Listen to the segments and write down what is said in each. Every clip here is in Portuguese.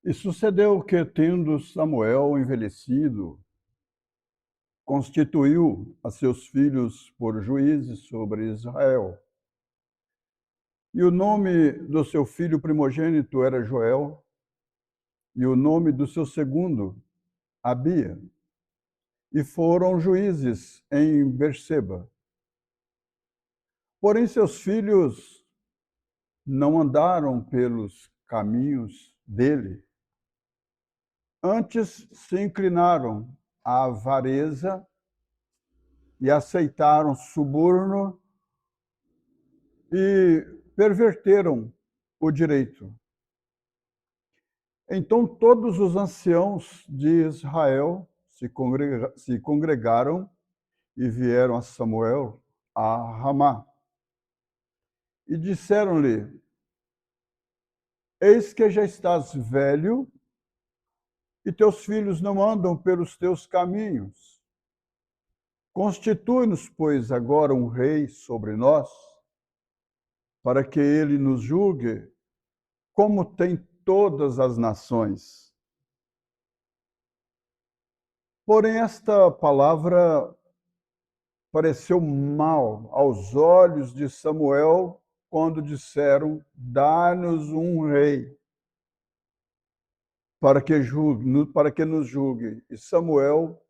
E sucedeu que, tendo Samuel envelhecido, constituiu a seus filhos por juízes sobre Israel. E o nome do seu filho primogênito era Joel, e o nome do seu segundo, Abia. E foram juízes em Berseba. Porém, seus filhos não andaram pelos caminhos dele. Antes se inclinaram à avareza e aceitaram suborno e perverteram o direito. Então todos os anciãos de Israel se congregaram e vieram a Samuel a Ramá. E disseram-lhe: Eis que já estás velho e teus filhos não andam pelos teus caminhos. Constitui-nos, pois, agora um rei sobre nós, para que ele nos julgue, como tem todas as nações. Porém, esta palavra pareceu mal aos olhos de Samuel quando disseram: dá-nos um rei para que nos julgue. E Samuel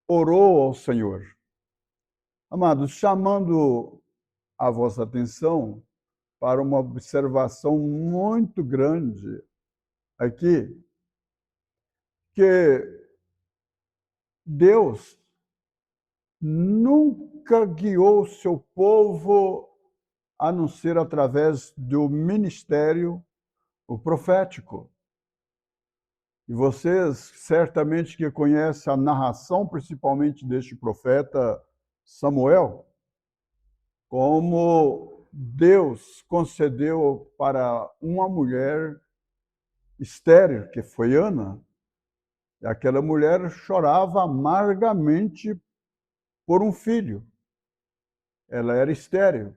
orou ao Senhor. Amados, chamando a vossa atenção para uma observação muito grande aqui, que Deus nunca guiou seu povo a não ser através do ministério o profético. E vocês certamente que conhecem a narração, principalmente deste profeta Samuel, como Deus concedeu para uma mulher estéril, que foi Ana, e aquela mulher chorava amargamente por um filho. Ela era estéril.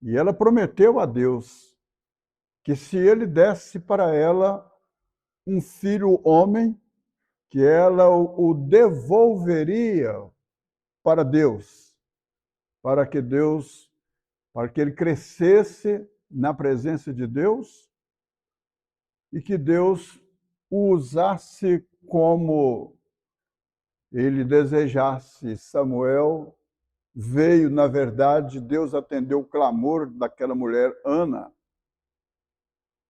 E ela prometeu a Deus que se ele desse para ela um filho homem, que ela o devolveria para Deus, para que ele crescesse na presença de Deus e que Deus o usasse como ele desejasse. Samuel veio, na verdade, Deus atendeu o clamor daquela mulher, Ana.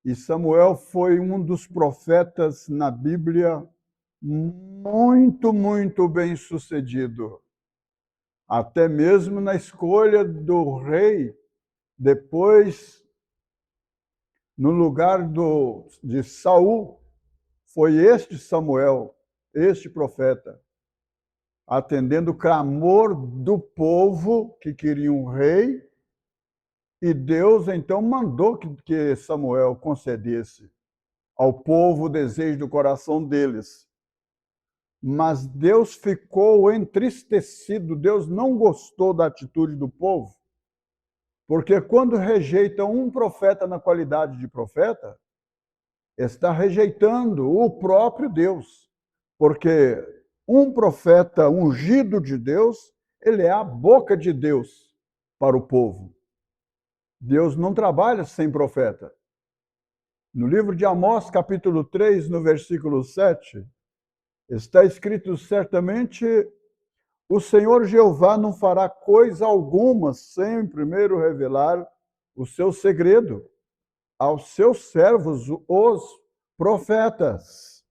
E Samuel foi um dos profetas na Bíblia muito, muito bem sucedido. Até mesmo na escolha do rei, depois, no lugar de Saul, foi este Samuel, este profeta, atendendo o clamor do povo que queria um rei, e Deus então mandou que Samuel concedesse ao povo o desejo do coração deles. Mas Deus ficou entristecido, Deus não gostou da atitude do povo, porque quando rejeita um profeta na qualidade de profeta, está rejeitando o próprio Deus, porque um profeta ungido de Deus, ele é a boca de Deus para o povo. Deus não trabalha sem profeta. No livro de Amós, capítulo 3, no versículo 7, está escrito: certamente o Senhor Jeová não fará coisa alguma sem primeiro revelar o seu segredo aos seus servos, os profetas.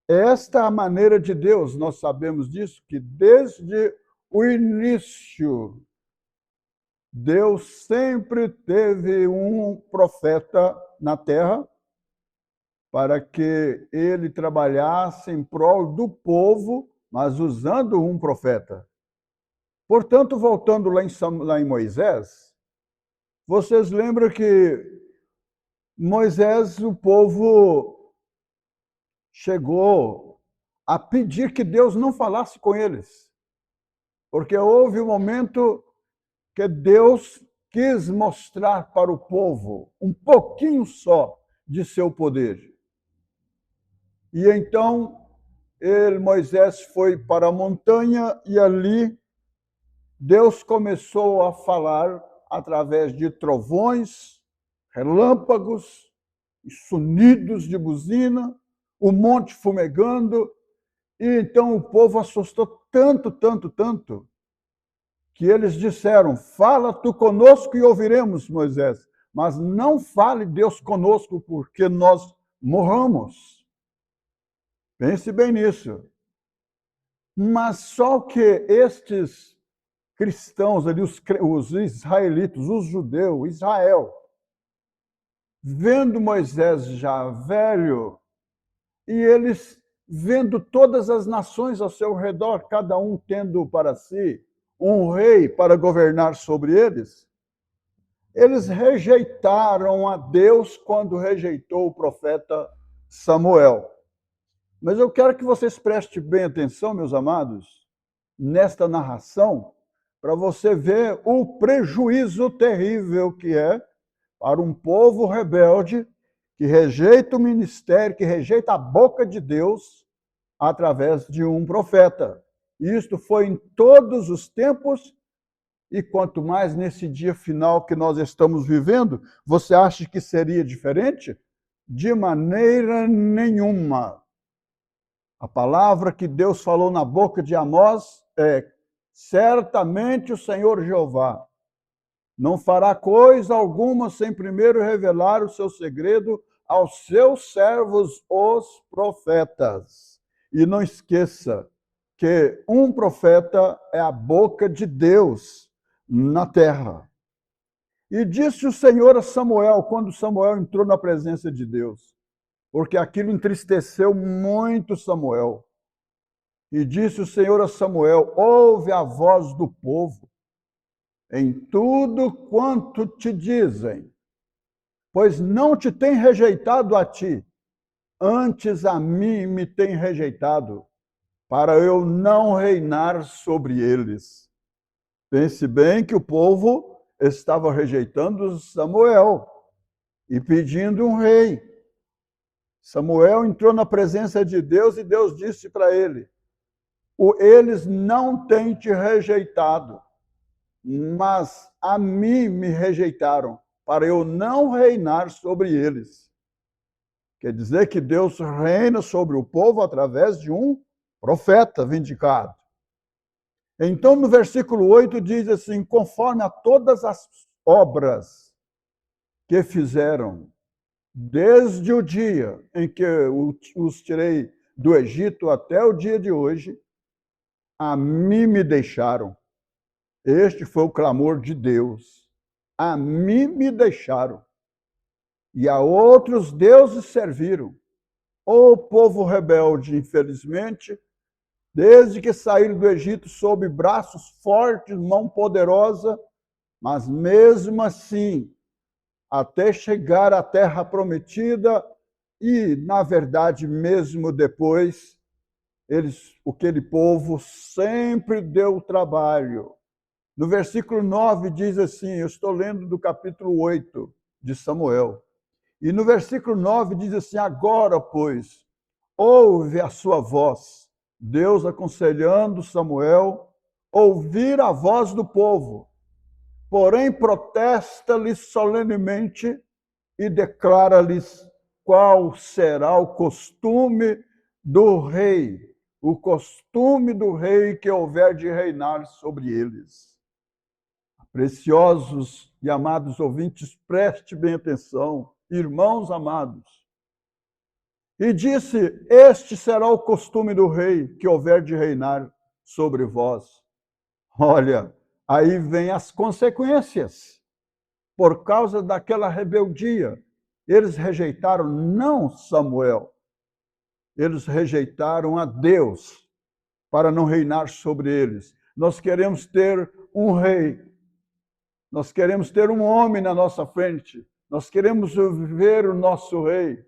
Esta é a maneira de Deus, nós sabemos disso, que desde o início, Deus sempre teve um profeta na terra para que ele trabalhasse em prol do povo, mas usando um profeta. Portanto, voltando lá em Moisés, vocês lembram que Moisés, o povo chegou a pedir que Deus não falasse com eles, porque houve um momento que Deus quis mostrar para o povo um pouquinho só de seu poder. E então Moisés foi para a montanha e ali Deus começou a falar através de trovões, relâmpagos, sonidos de buzina, o monte fumegando. E então o povo assustou tanto, que eles disseram: fala tu conosco e ouviremos, Moisés, mas não fale Deus conosco, porque nós morramos. Pense bem nisso. Mas só que estes cristãos ali, os israelitas, os judeus, Israel, vendo Moisés já velho, e eles vendo todas as nações ao seu redor, cada um tendo para si um rei para governar sobre eles, eles rejeitaram a Deus quando rejeitou o profeta Samuel. Mas eu quero que vocês prestem bem atenção, meus amados, nesta narração, para você ver o prejuízo terrível que é para um povo rebelde que rejeita o ministério, que rejeita a boca de Deus através de um profeta. Isto foi em todos os tempos, e quanto mais nesse dia final que nós estamos vivendo, você acha que seria diferente? De maneira nenhuma. A palavra que Deus falou na boca de Amós é: certamente o Senhor Jeová não fará coisa alguma sem primeiro revelar o seu segredo aos seus servos, os profetas. E não esqueça que um profeta é a boca de Deus na terra. E disse o Senhor a Samuel, quando Samuel entrou na presença de Deus, porque aquilo entristeceu muito Samuel. E disse o Senhor a Samuel: ouve a voz do povo em tudo quanto te dizem, pois não te tem rejeitado a ti, antes a mim me tem rejeitado, para eu não reinar sobre eles. Pense bem que o povo estava rejeitando Samuel e pedindo um rei. Samuel entrou na presença de Deus e Deus disse para ele: eles não têm te rejeitado, mas a mim me rejeitaram, para eu não reinar sobre eles. Quer dizer que Deus reina sobre o povo através de um profeta vindicado. Então, no versículo 8 diz assim: conforme a todas as obras que fizeram, desde o dia em que os tirei do Egito até o dia de hoje, a mim me deixaram. Este foi o clamor de Deus. A mim me deixaram. E a outros deuses serviram. O povo rebelde, infelizmente, desde que saíram do Egito sob braços fortes, mão poderosa, mas mesmo assim, até chegar à terra prometida, e, na verdade, mesmo depois, aquele povo sempre deu trabalho. No versículo 9 diz assim, eu estou lendo do capítulo 8 de Samuel, e no versículo 9 diz assim: agora, pois, ouve a sua voz. Deus aconselhando Samuel, ouvir a voz do povo, porém protesta-lhes solenemente e declara-lhes qual será o costume do rei, que houver de reinar sobre eles. Preciosos e amados ouvintes, preste bem atenção, irmãos amados. E disse: este será o costume do rei que houver de reinar sobre vós. Olha, aí vem as consequências. Por causa daquela rebeldia, eles rejeitaram não Samuel, eles rejeitaram a Deus para não reinar sobre eles. Nós queremos ter um rei, nós queremos ter um homem na nossa frente, nós queremos ver o nosso rei.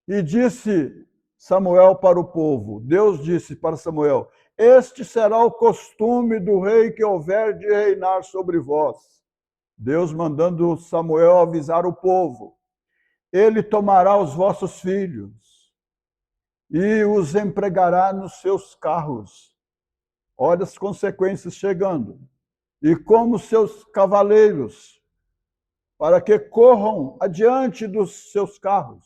E disse Samuel para o povo, Deus disse para Samuel: este será o costume do rei que houver de reinar sobre vós. Deus mandando Samuel avisar o povo: ele tomará os vossos filhos e os empregará nos seus carros. Olha as consequências chegando. E como seus cavaleiros, para que corram adiante dos seus carros.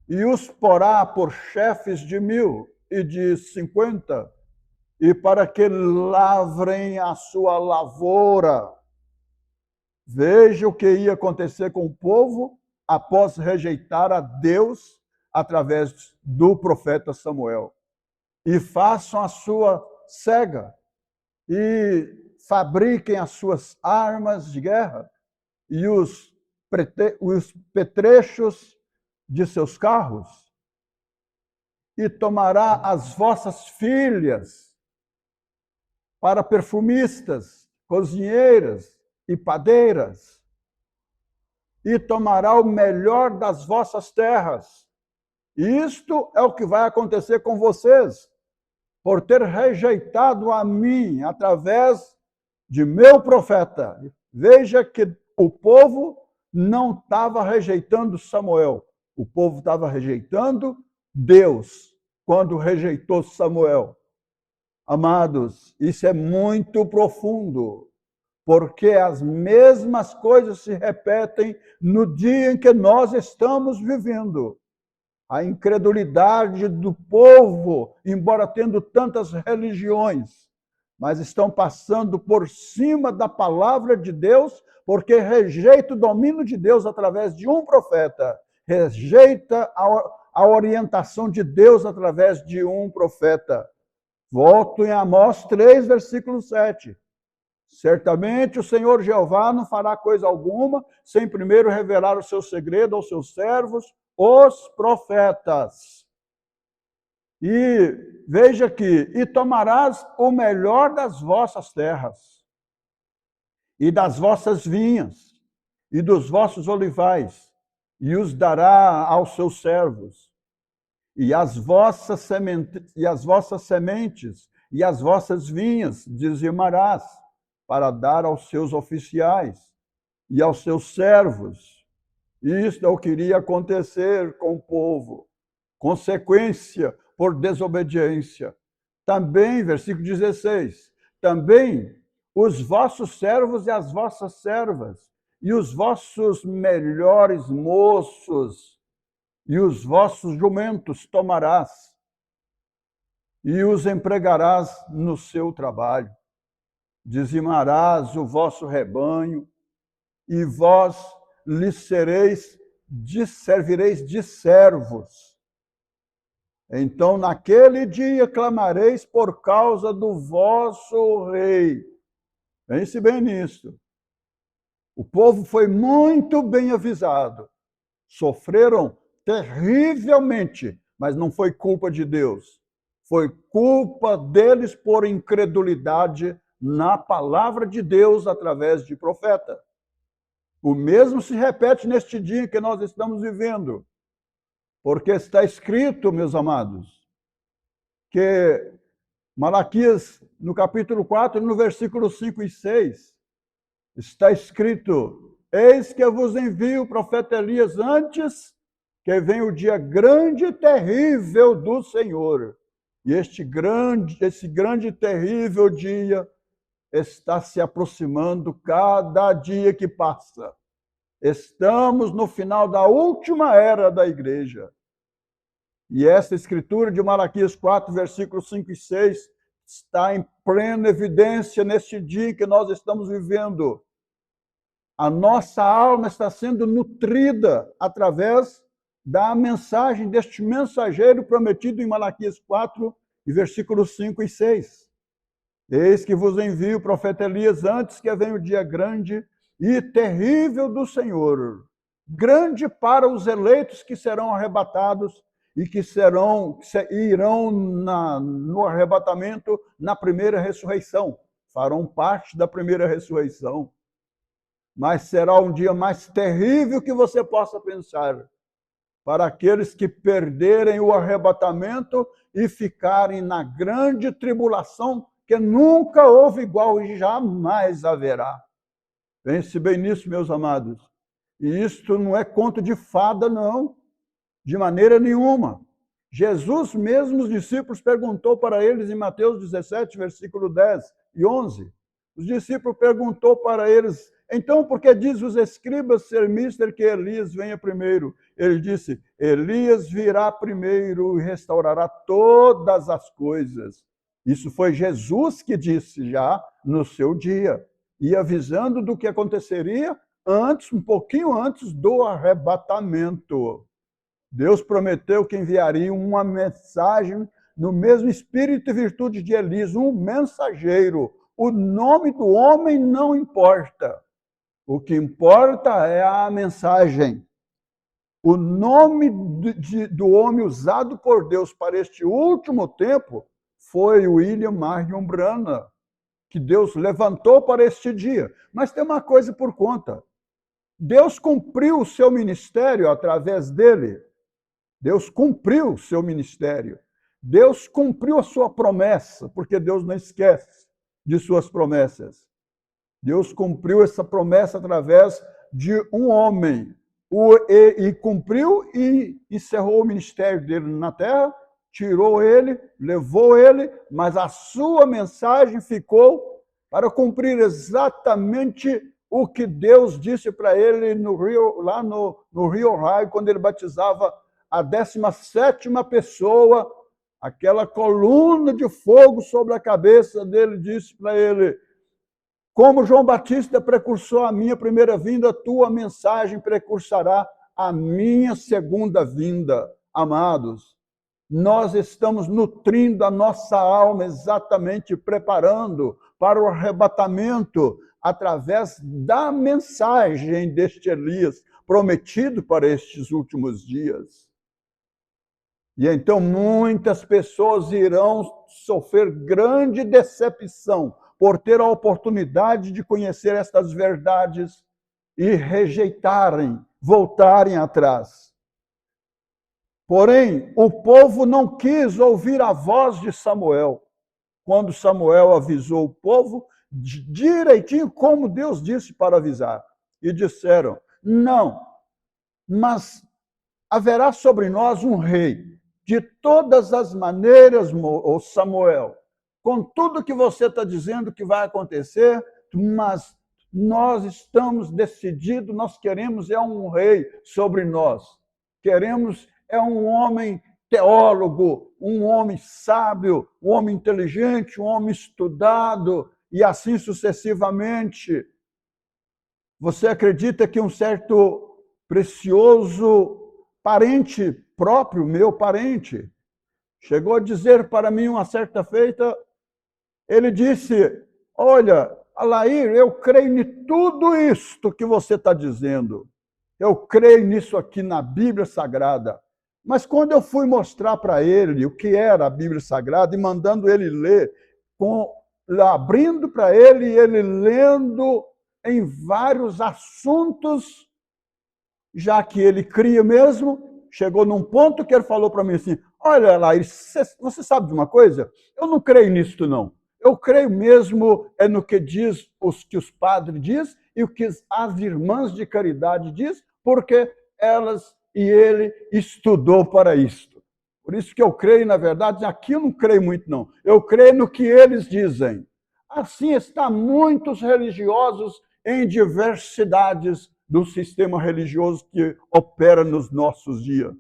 E os porá por chefes de 1000 e de 50, e para que lavrem a sua lavoura. Veja o que ia acontecer com o povo após rejeitar a Deus através do profeta Samuel. E façam a sua cega, e fabriquem as suas armas de guerra, e os petrechos de seus carros, e tomará as vossas filhas para perfumistas, cozinheiras e padeiras, e tomará o melhor das vossas terras. Isto é o que vai acontecer com vocês, por ter rejeitado a mim através de meu profeta. Veja que o povo não estava rejeitando Samuel, o povo estava rejeitando Deus quando rejeitou Samuel. Amados, isso é muito profundo, porque as mesmas coisas se repetem no dia em que nós estamos vivendo. A incredulidade do povo, embora tendo tantas religiões, mas estão passando por cima da palavra de Deus, porque rejeita o domínio de Deus através de um profeta, rejeita a orientação de Deus através de um profeta. Volto em Amós 3, versículo 7. Certamente o Senhor Jeová não fará coisa alguma sem primeiro revelar o seu segredo aos seus servos, os profetas. E veja aqui, e tomarás o melhor das vossas terras, e das vossas vinhas, e dos vossos olivais, e os dará aos seus servos, e as vossas sementes, e as vossas vinhas dizimarás, para dar aos seus oficiais e aos seus servos. Isto é o que iria acontecer com o povo. Consequência por desobediência. Também, versículo 16, também os vossos servos e as vossas servas, e os vossos melhores moços, e os vossos jumentos tomarás, e os empregarás no seu trabalho. Dizimarás o vosso rebanho, e vós lhes servireis de servos. Então, naquele dia, clamareis por causa do vosso rei. Pense bem nisso. O povo foi muito bem avisado. Sofreram terrivelmente, mas não foi culpa de Deus. Foi culpa deles por incredulidade na palavra de Deus através de profeta. O mesmo se repete neste dia que nós estamos vivendo, porque está escrito, meus amados, que Malaquias, no capítulo 4, no versículo 5 e 6, está escrito: eis que eu vos envio o profeta Elias antes que venha o dia grande e terrível do Senhor. E esse grande e terrível dia está se aproximando cada dia que passa. Estamos no final da última era da igreja. E essa escritura de Malaquias 4, versículos 5 e 6, está em plena evidência neste dia que nós estamos vivendo. A nossa alma está sendo nutrida através da mensagem deste mensageiro prometido em Malaquias 4, versículos 5 e 6. Eis que vos envio o profeta Elias antes que venha o dia grande e terrível do Senhor. Grande para os eleitos que serão arrebatados e que irão no arrebatamento na primeira ressurreição. Farão parte da primeira ressurreição. Mas será um dia mais terrível que você possa pensar para aqueles que perderem o arrebatamento e ficarem na grande tribulação que nunca houve igual e jamais haverá. Pense bem nisso, meus amados. E isto não é conto de fada, não, de maneira nenhuma. Jesus mesmo, os discípulos, perguntou para eles em Mateus 17, versículo 10 e 11. Os discípulos perguntou para eles, então, por que diz os escribas ser mister que Elias venha primeiro? Ele disse, Elias virá primeiro e restaurará todas as coisas. Isso foi Jesus que disse já no seu dia, e avisando do que aconteceria antes, um pouquinho antes do arrebatamento. Deus prometeu que enviaria uma mensagem no mesmo espírito e virtude de Elias, um mensageiro. O nome do homem não importa. O que importa é a mensagem. O nome do homem usado por Deus para este último tempo foi William Marion Branham, que Deus levantou para este dia. Mas tem uma coisa por conta. Deus cumpriu o seu ministério através dele. Deus cumpriu o seu ministério. Deus cumpriu a sua promessa, porque Deus não esquece de suas promessas. Deus cumpriu essa promessa através de um homem. E cumpriu e encerrou o ministério dele na terra, tirou ele, levou ele, mas a sua mensagem ficou para cumprir exatamente o que Deus disse para ele no Rio, lá no Rio Raio, quando ele batizava a 17ª pessoa, aquela coluna de fogo sobre a cabeça dele, disse para ele, como João Batista precursou a minha primeira vinda, tua mensagem precursará a minha segunda vinda. Amados, nós estamos nutrindo a nossa alma, exatamente preparando para o arrebatamento, através da mensagem deste Elias, prometido para estes últimos dias. E então muitas pessoas irão sofrer grande decepção por ter a oportunidade de conhecer estas verdades e rejeitarem, voltarem atrás. Porém, o povo não quis ouvir a voz de Samuel, quando Samuel avisou o povo direitinho como Deus disse para avisar. E disseram, não, mas haverá sobre nós um rei. De todas as maneiras, ô Samuel, com tudo que você está dizendo que vai acontecer, mas nós estamos decididos, nós queremos um rei sobre nós. Queremos um homem teólogo, um homem sábio, um homem inteligente, um homem estudado, e assim sucessivamente. Você acredita que um certo precioso parente próprio, meu parente, chegou a dizer para mim uma certa feita, ele disse, olha, Alair, eu creio em tudo isto que você está dizendo. Eu creio nisso aqui na Bíblia Sagrada. Mas quando eu fui mostrar para ele o que era a Bíblia Sagrada e mandando ele ler, abrindo para ele e ele lendo em vários assuntos, já que ele cria mesmo, chegou num ponto que ele falou para mim assim, olha lá, você sabe de uma coisa? Eu não creio nisso não. Eu creio mesmo no que diz que os padres dizem e o que as irmãs de caridade dizem, porque elas e ele estudou para isto. Por isso que eu creio, na verdade, aqui eu não creio muito não. Eu creio no que eles dizem. Assim está muitos religiosos em diversidades do sistema religioso que opera nos nossos dias.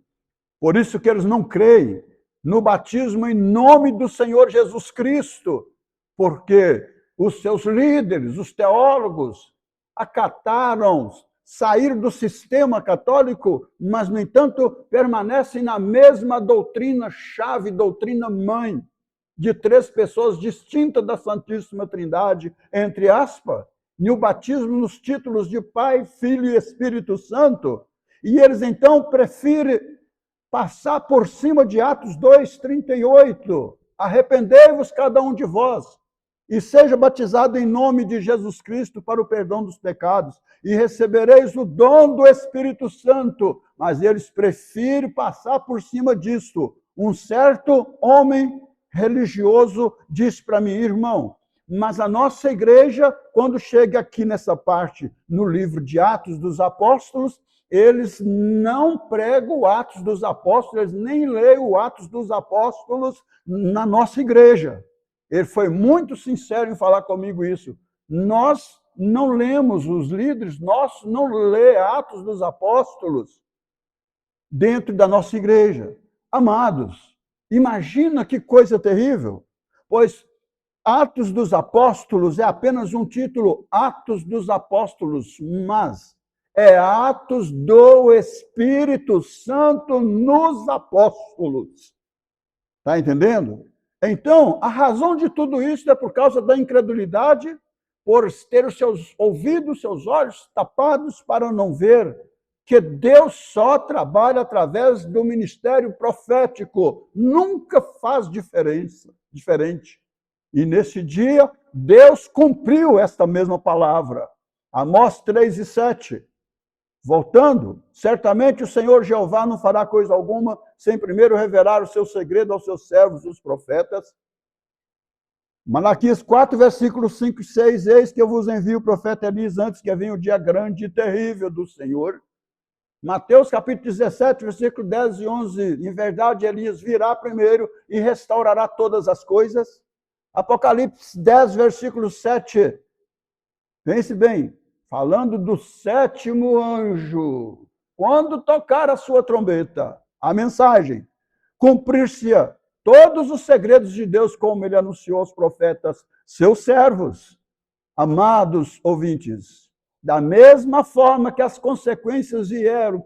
Por isso que eles não creem no batismo em nome do Senhor Jesus Cristo, porque os seus líderes, os teólogos, acataram sair do sistema católico, mas, no entanto, permanecem na mesma doutrina-chave, doutrina-mãe, de 3 pessoas distintas da Santíssima Trindade, entre aspas, e o batismo nos títulos de Pai, Filho e Espírito Santo. E eles, então, preferem passar por cima de Atos 2:38. Arrependei-vos cada um de vós e seja batizado em nome de Jesus Cristo para o perdão dos pecados e recebereis o dom do Espírito Santo. Mas eles preferem passar por cima disso. Um certo homem religioso disse para mim, irmão, mas a nossa igreja, quando chega aqui nessa parte, no livro de Atos dos Apóstolos, eles não pregam o Atos dos Apóstolos, eles nem leem o Atos dos Apóstolos na nossa igreja. Ele foi muito sincero em falar comigo isso. Nós não lemos, os líderes nossos não lê Atos dos Apóstolos dentro da nossa igreja. Amados, imagina que coisa terrível, pois Atos dos Apóstolos é apenas um título, Atos dos Apóstolos, mas é Atos do Espírito Santo nos apóstolos. Está entendendo? Então, a razão de tudo isso é por causa da incredulidade, por ter os seus ouvidos, seus olhos tapados para não ver que Deus só trabalha através do ministério profético, nunca faz diferente. E nesse dia, Deus cumpriu esta mesma palavra. Amós 3:7. Voltando, certamente o Senhor Jeová não fará coisa alguma sem primeiro revelar o seu segredo aos seus servos, os profetas. Malaquias 4, versículos 5 e 6, eis que eu vos envio o profeta Elias antes que venha o dia grande e terrível do Senhor. Mateus capítulo 17, versículo 10 e 11, em verdade Elias virá primeiro e restaurará todas as coisas. Apocalipse 10, versículo 7, pense bem, falando do sétimo anjo, quando tocar a sua trombeta, a mensagem, cumprir-se-á todos os segredos de Deus, como ele anunciou aos profetas, seus servos. Amados ouvintes, da mesma forma que as consequências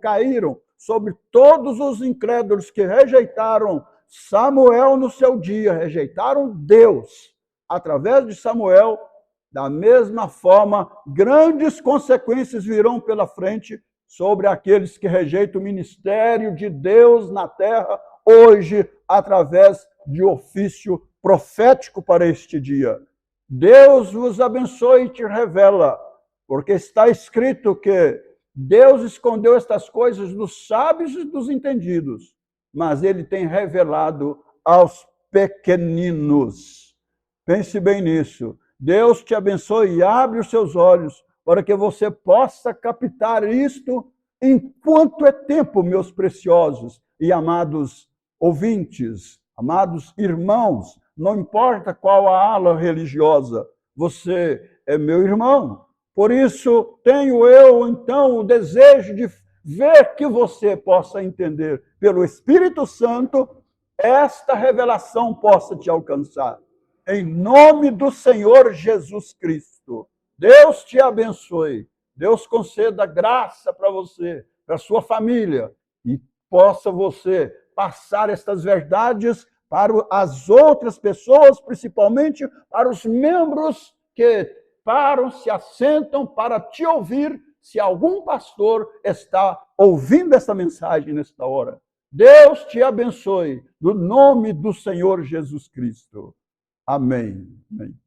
caíram sobre todos os incrédulos que rejeitaram Samuel no seu dia, rejeitaram Deus através de Samuel, da mesma forma, grandes consequências virão pela frente sobre aqueles que rejeitam o ministério de Deus na terra, hoje, através de ofício profético para este dia. Deus vos abençoe e te revela, porque está escrito que Deus escondeu estas coisas dos sábios e dos entendidos, mas ele tem revelado aos pequeninos. Pense bem nisso. Deus te abençoe e abre os seus olhos para que você possa captar isto enquanto é tempo, meus preciosos e amados ouvintes, amados irmãos, não importa qual a ala religiosa, você é meu irmão. Por isso, tenho eu, então, o desejo de ver que você possa entender, pelo Espírito Santo, esta revelação possa te alcançar. Em nome do Senhor Jesus Cristo. Deus te abençoe. Deus conceda graça para você, para a sua família, e possa você passar estas verdades para as outras pessoas, principalmente para os membros que param, se assentam para te ouvir, se algum pastor está ouvindo essa mensagem nesta hora. Deus te abençoe, no nome do Senhor Jesus Cristo. Amém. Amém.